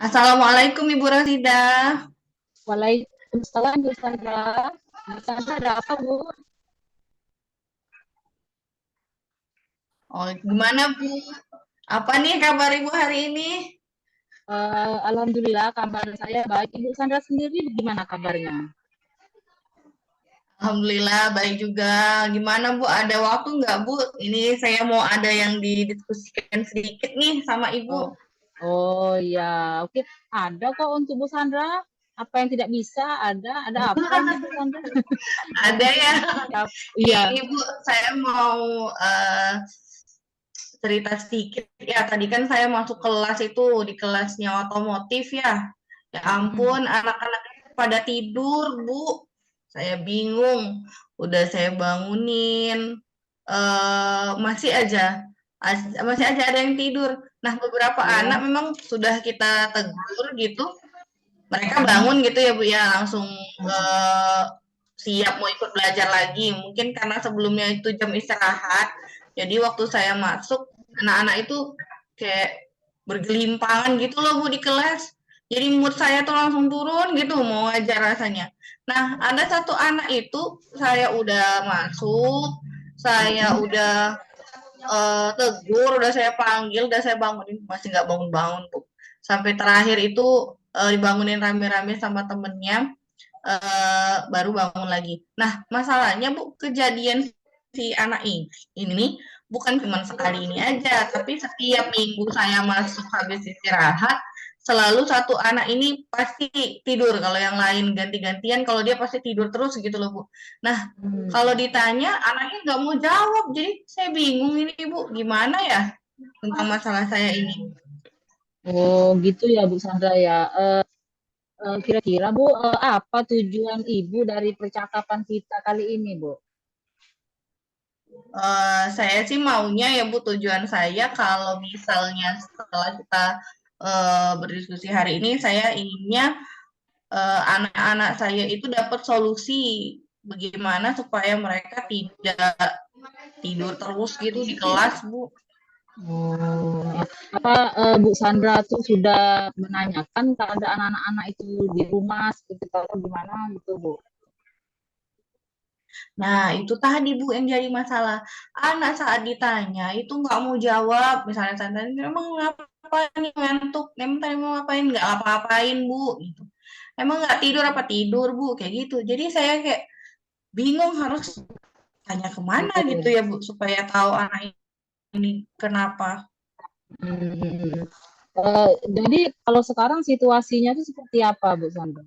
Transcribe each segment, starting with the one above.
Assalamualaikum Ibu Rosida. Waalaikumsalam Bu Sandra. Bu Sandra ada apa Bu? Oh, gimana Bu? Apa nih kabar Ibu hari ini? Alhamdulillah kabar saya baik. Ibu Sandra sendiri gimana kabarnya? Alhamdulillah baik juga. Gimana Bu? Ada waktu nggak Bu? Ini saya mau ada yang didiskusikan sedikit nih sama Oh, Ibu. oh ya, oke. Ada kok untuk Bu Sandra. Apa yang tidak bisa ada apa ini Bu Sandra? Ada ya. Ya, iya. Ini Bu, saya mau cerita sedikit ya. Tadi kan saya masuk kelas itu di kelasnya otomotif ya. Ya Mm-mm. ampun, anak-anaknya pada tidur, Bu. Saya bingung. Udah saya bangunin, masih aja ada yang tidur. Nah, beberapa anak Ya. memang sudah kita tegur gitu, mereka Mm-mm. bangun gitu ya, Bu, ya, langsung, eee, siap mau ikut belajar lagi. Mungkin karena sebelumnya itu jam istirahat, jadi waktu saya masuk, anak-anak itu kayak bergelimpangan gitu loh, Bu, di kelas. Jadi mood saya tuh langsung turun gitu mau ngajar rasanya. Nah, ada satu anak itu saya udah masuk, saya Mm-mm. udah, tegur, udah saya panggil, udah saya bangunin, masih nggak bangun-bangun, Bu. Sampai terakhir itu, dibangunin rame-rame sama temennya, baru bangun lagi. Nah, masalahnya Bu, kejadian si anak ini bukan cuma sekali ini aja, tapi setiap minggu saya masuk habis istirahat, selalu satu anak ini pasti tidur. Kalau yang lain ganti-gantian, kalau dia pasti tidur terus gitu loh, Bu. Nah, kalau Mm. ditanya anaknya nggak mau jawab, jadi saya bingung ini Bu, gimana ya tentang masalah saya ini. Oh gitu ya Bu Sandra ya. Kira-kira Bu, apa tujuan Ibu dari percakapan kita kali ini Bu? Saya sih maunya ya Bu, tujuan saya kalau misalnya setelah kita berdiskusi hari ini, saya inginnya anak-anak saya itu dapat solusi bagaimana supaya mereka tidak tidur terus gitu di kelas Bu. Oh, apa Bu Sandra tuh sudah menanyakan keadaan anak-anak itu di rumah seperti atau gimana gitu Bu? Nah, itu tadi Bu yang jadi masalah. Anak saat ditanya itu nggak mau jawab. Misalnya saya tanya, emang ngapain nih ngantuk? Emang tadi mau ngapain? Nggak apa-apain Bu. Gitu. Emang nggak tidur apa tidur Bu? Kayak gitu. Jadi saya kayak bingung harus tanya kemana gitu Oh, ya Bu supaya tahu anak ini kenapa. hmm. Jadi kalau sekarang situasinya itu seperti apa Bu Sandra?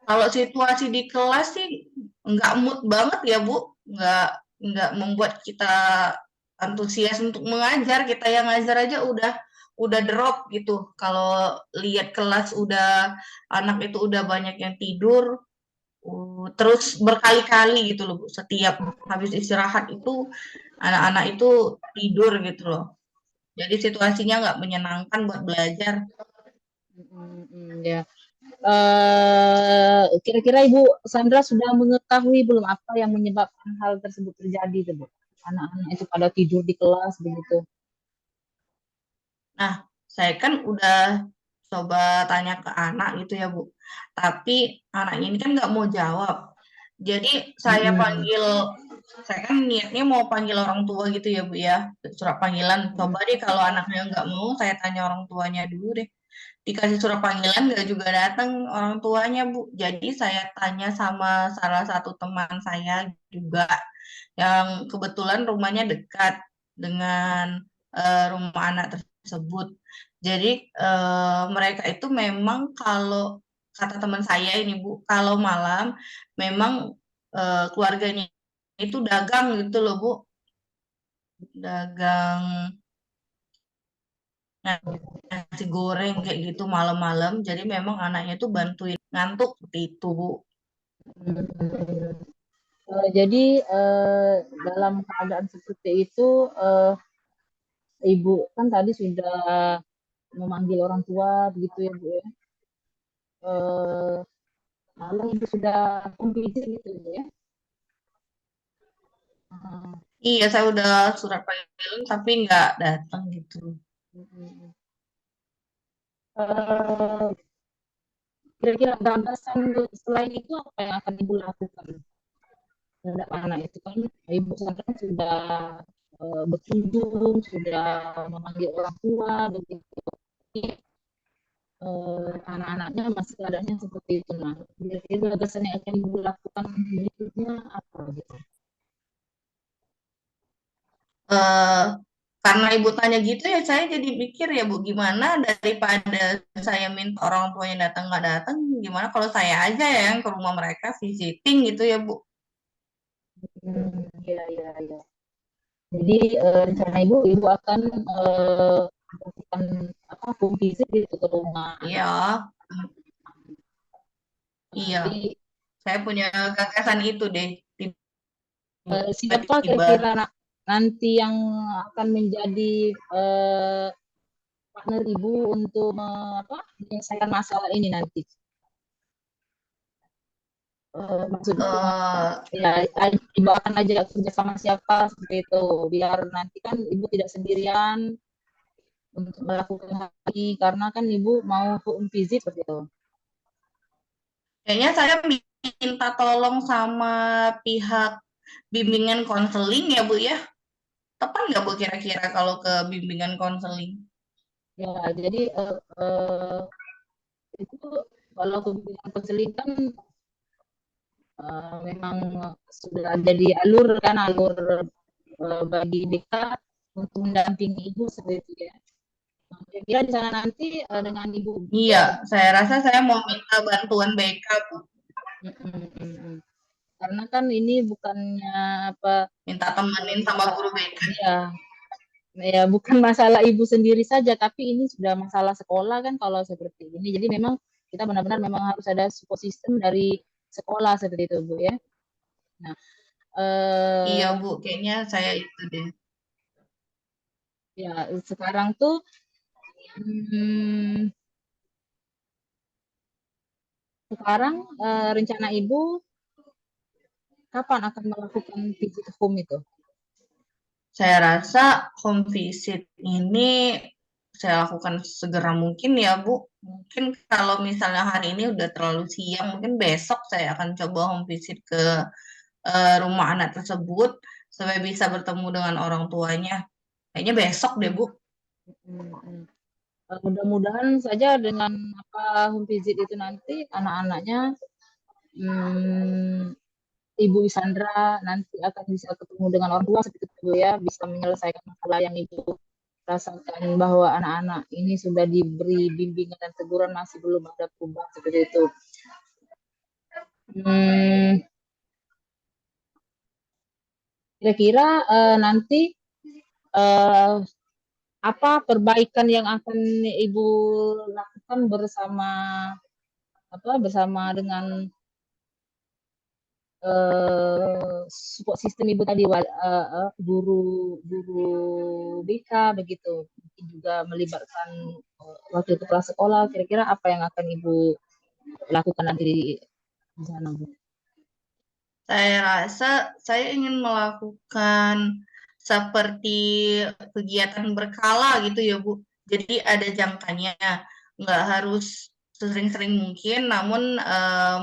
Kalau situasi di kelas sih nggak mood banget ya Bu, nggak membuat kita antusias untuk mengajar. Kita yang ngajar aja udah drop gitu. Kalau lihat kelas udah anak itu udah banyak yang tidur, terus berkali-kali gitu loh Bu. Setiap habis istirahat itu anak-anak itu tidur gitu loh. Jadi situasinya nggak menyenangkan buat belajar. Ya. Kira-kira Ibu Sandra sudah mengetahui belum apa yang menyebabkan hal tersebut terjadi, tuh, Bu? Anak-anak itu pada tidur di kelas begitu. Nah, saya kan udah coba tanya ke anak gitu ya, Bu. Tapi anaknya ini kan nggak mau jawab. Jadi Mm-mm. saya kan niatnya mau panggil orang tua gitu ya, Bu ya. Surat panggilan. Mm-mm. Coba deh kalau anaknya nggak mau, saya tanya orang tuanya dulu deh. Dikasih surat panggilan nggak juga datang orang tuanya, Bu. Jadi saya tanya sama salah satu teman saya juga yang kebetulan rumahnya dekat dengan rumah anak tersebut. Jadi mereka itu memang kalau kata teman saya ini Bu, kalau malam memang keluarganya itu dagang gitu loh Bu, dagang nasi goreng kayak gitu malam-malam. Jadi memang anaknya tuh bantuin ngantuk seperti itu Bu. Jadi dalam keadaan seperti itu, Ibu kan tadi sudah memanggil orang tua begitu ya Bu ya. Eh, Lalu Ibu sudah convince gitu ya. Iya, saya udah surat panggilan tapi nggak datang gitu. Mm-mm. Eh, Kira-kira gagasan selain itu apa yang akan ibu lakukan terhadap anak itu? Kan ibu sekarang sudah berkunjung, sudah memanggil orang tua, begitu. Anak-anaknya masih keadaannya seperti itu. Nah, kira-kira gagasan yang akan ibu lakukan berikutnya apa gitu? eh karena ibu tanya gitu ya saya jadi mikir ya Bu, gimana daripada saya minta orang tuanya datang nggak datang, gimana kalau saya aja ya yang ke rumah mereka visiting gitu ya Bu. Iya, iya, iya. Jadi rencana ibu akan melakukan apa home visit gitu ke rumah Iya, anak. iya, Nanti saya punya gagasan itu deh, siapa tiba-tiba. kira-kira nanti yang akan menjadi partner ibu untuk menyelesaikan masalah ini nanti? Maksudnya eh ya ibu akan ajak kerja sama siapa seperti itu biar nanti kan ibu tidak sendirian untuk melakukan hal ini karena kan ibu mau home visit seperti itu. Kayaknya saya minta tolong sama pihak bimbingan konseling ya Bu ya. Tepat nggak Bu kira-kira kalau ke bimbingan konseling? Ya, jadi itu kalau kebijakan konseling kan memang sudah ada di alur kan alur bagi BK untuk mendampingi ibu seperti itu ya. Nah, kira-kira di sana nanti dengan ibu Iya, saya rasa saya mau minta bantuan BK Bu. mm, mm, mm, mm. Karena kan ini bukannya apa Minta temenin sama masalah guru BK. ya ya bukan masalah ibu sendiri saja tapi ini sudah masalah sekolah kan kalau seperti ini. Jadi memang kita benar-benar memang harus ada support system dari sekolah seperti itu Bu ya. Nah, Iya eh, Bu, kayaknya saya itu deh. ya sekarang tuh hmm, sekarang rencana ibu kapan akan melakukan visit home itu? Saya rasa home visit ini saya lakukan segera mungkin ya Bu. Mungkin kalau misalnya hari ini udah terlalu siang, mungkin besok saya akan coba home visit ke rumah anak tersebut supaya bisa bertemu dengan orang tuanya. Kayaknya besok deh Bu. Hmm, hmm. Mudah-mudahan saja dengan apa home visit itu nanti anak-anaknya hmm, Ibu Sandra nanti akan bisa ketemu dengan orang tua seperti itu ya, bisa menyelesaikan masalah yang ibu rasakan bahwa anak-anak ini sudah diberi bimbingan dan teguran masih belum ada perubahan seperti itu. Hmm, Kira-kira nanti eh, apa perbaikan yang akan ibu lakukan bersama bersama dengan support system ibu tadi guru guru BK begitu mungkin juga melibatkan wakil kepala sekolah kira-kira apa yang akan ibu lakukan nanti di sana Bu? Saya rasa saya ingin melakukan seperti kegiatan berkala gitu ya Bu. Jadi ada jangkanya, nggak harus sesering-sering mungkin, namun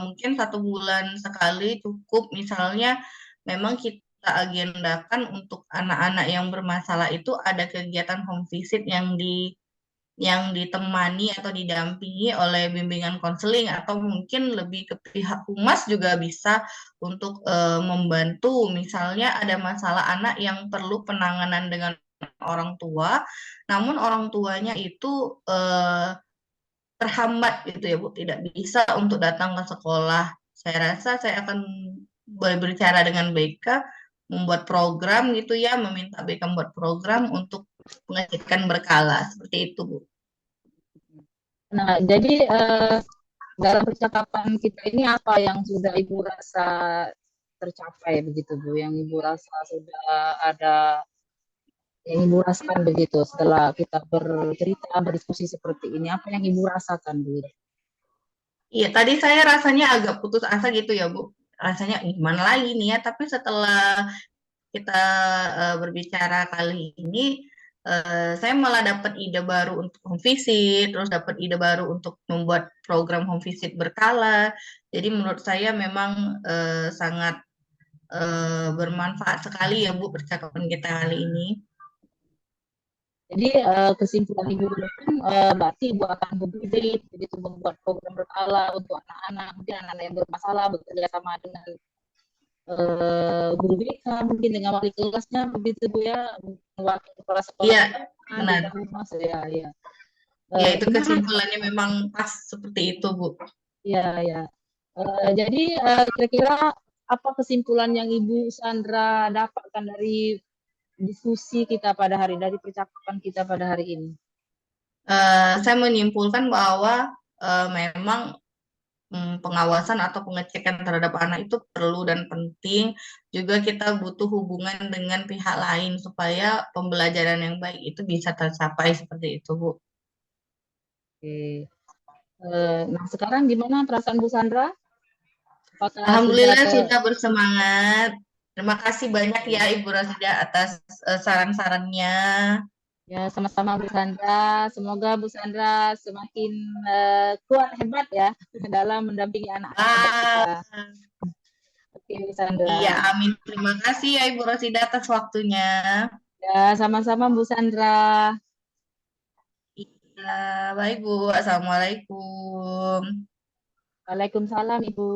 mungkin 1 bulan sekali cukup. Misalnya memang kita agendakan untuk anak-anak yang bermasalah itu ada kegiatan home visit yang ditemani atau didampingi oleh bimbingan konseling atau mungkin lebih ke pihak humas juga bisa untuk membantu. Misalnya ada masalah anak yang perlu penanganan dengan orang tua, namun orang tuanya itu terhambat gitu ya Bu, tidak bisa untuk datang ke sekolah. Saya rasa saya akan berbicara dengan BK, membuat program gitu ya, meminta BK membuat program untuk pengecekan berkala seperti itu Bu. Nah jadi dalam percakapan kita ini apa yang sudah ibu rasa tercapai begitu Bu yang ibu rasa sudah ada yang ibu rasakan begitu setelah kita bercerita berdiskusi seperti ini apa yang ibu rasakan Bu? Iya, tadi saya rasanya agak putus asa gitu ya, Bu. Rasanya gimana lagi nih ya, tapi setelah kita berbicara kali ini, saya malah dapat ide baru untuk home visit, terus dapat ide baru untuk membuat program home visit berkala. Jadi menurut saya memang sangat bermanfaat sekali ya Bu percakapan kita kali ini. Jadi kesimpulan Ibu dulu kan berarti Ibu akan berbisik, begitu membuat program berkala untuk anak-anak, mungkin anak-anak yang bermasalah bekerja sama dengan guru BK, mungkin dengan wali kelasnya, begitu Bu ya, wakil kepala sekolah Iya, di benar. rumah saya, ya. Ya, itu Gimana? kesimpulannya memang pas seperti itu, Bu. Ya, ya. Jadi kira-kira apa kesimpulan yang Ibu Sandra dapatkan dari diskusi kita pada hari, dari percakapan kita pada hari ini? Saya menyimpulkan bahwa memang pengawasan atau pengecekan terhadap anak itu perlu dan penting. Juga kita butuh hubungan dengan pihak lain supaya pembelajaran yang baik itu bisa tercapai seperti itu, Bu. Oke. Nah, sekarang gimana perasaan Bu Sandra? Apakah sudah Alhamdulillah sudah bersemangat. Terima kasih banyak ya Ibu Rasida atas saran-sarannya. ya sama-sama Bu Sandra? Semoga Bu Sandra semakin kuat hebat ya dalam mendampingi anak-anak hebat kita. Ah, Oke, Bu iya, Sandra. amin. Terima kasih ya Ibu Rasida atas waktunya. Ya, sama-sama Bu Sandra. Iya, baik Bu. Assalamualaikum. Waalaikumsalam Ibu.